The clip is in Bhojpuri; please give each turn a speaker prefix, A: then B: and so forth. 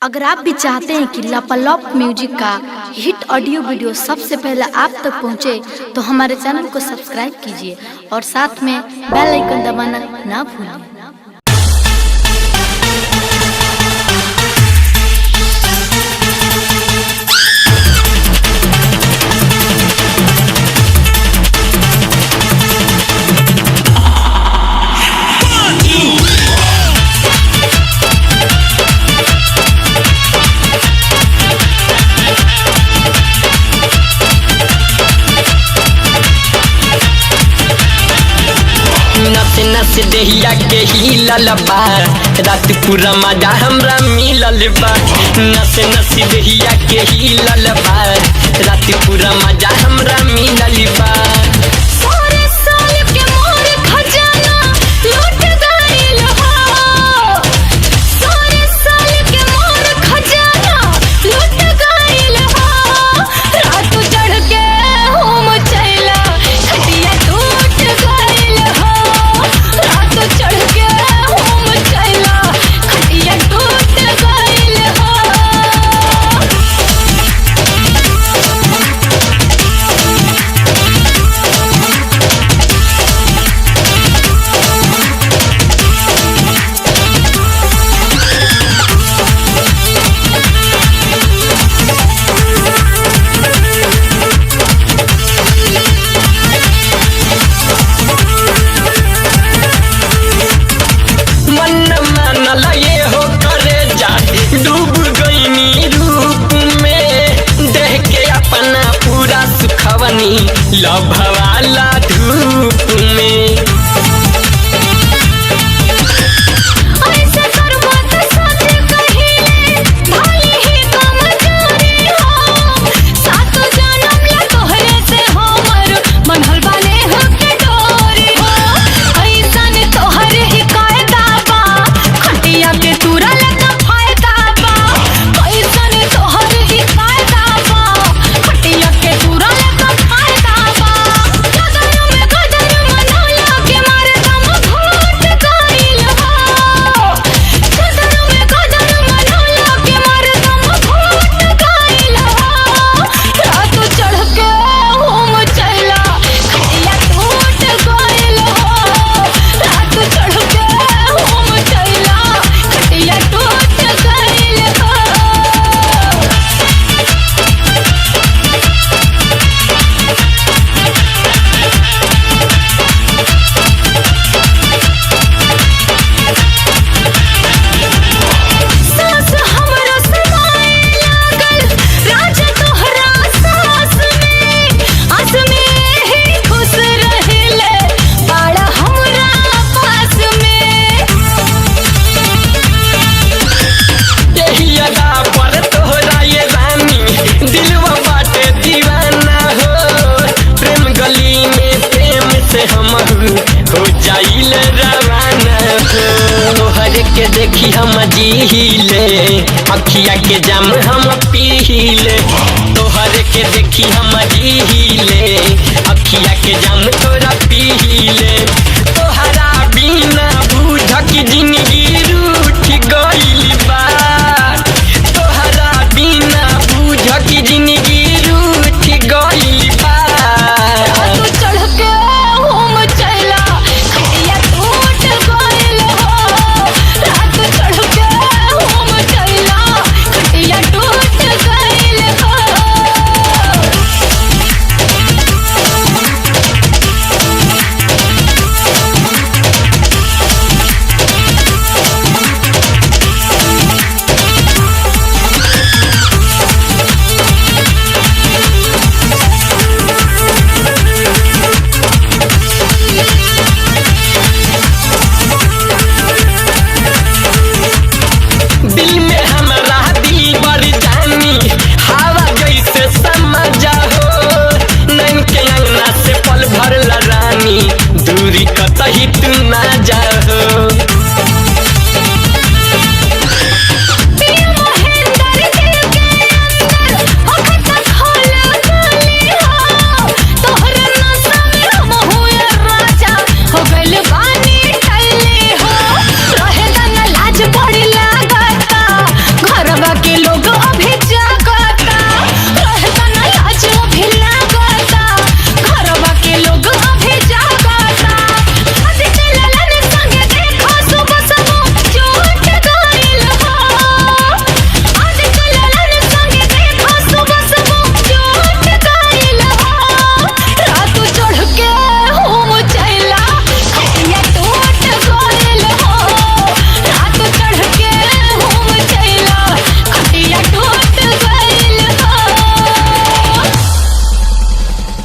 A: अगर आप भी चाहते हैं कि लापालॉप म्यूजिक का हिट ऑडियो वीडियो सबसे पहले आप तक पहुंचे, तो हमारे चैनल को सब्सक्राइब कीजिए और साथ में बेल आइकन दबाना ना भूलिए।
B: नस नस देहिया के हिलल बा, रात पूरा मजा हमरा मिलल बा। नस नस देहिया के हिलल बा, रात पूरा मजा हमरा मिलल बा।
C: सारे साल के मोर खजाना लूट गइल हो, सारे साल के मोर खजाना लूट गइल हो। रात चढ़ के होम चला खटिया टूट गइल हो, रात चढ़ के होम चला खटिया टूट गइल हो।
B: मन मानल ये हो करे जा, डूब गईनी रूप में। देह के अपना पूरा सुखवनी लभवाला धूप में।
C: ऐसे करबो त सच कहिले भले ही कमजोरी हो। सात जन्म ला तोहरे से हमर मनहल बाले हो के डोरी हो। ऐसन तोहर ही कायदा बा, खटिया के तुरल का फायदा बा। ऐसन तोहर ही कायदा बा, खटिया के तुरल का फायदा बा। गदर में गदर मनौला के मारे दम घोट गइल हो, गदर में गदर मनौला के मारे दम घोट गइल हो। रात चढ़ के होम चला खटिया टूट गइल हो, रात चढ़ के होम चला खटिया टूट गइल हो। सास हमरा समाए लागल राजा तोहरा सास में, आस में ही खुश रहिले बाड़ा हमरा पास में।
B: यही अदा पर तोहरा ये रानी, दिलवा बाटे दीवाना हो। प्रेम गली में प्रेम से हम हो जाइल रवाना हो। तोहर के देखी हम जीले, अखिया के जाम हम पीले। तोहर के देखी हम जीले, अखिया के जाम तोरा पीले।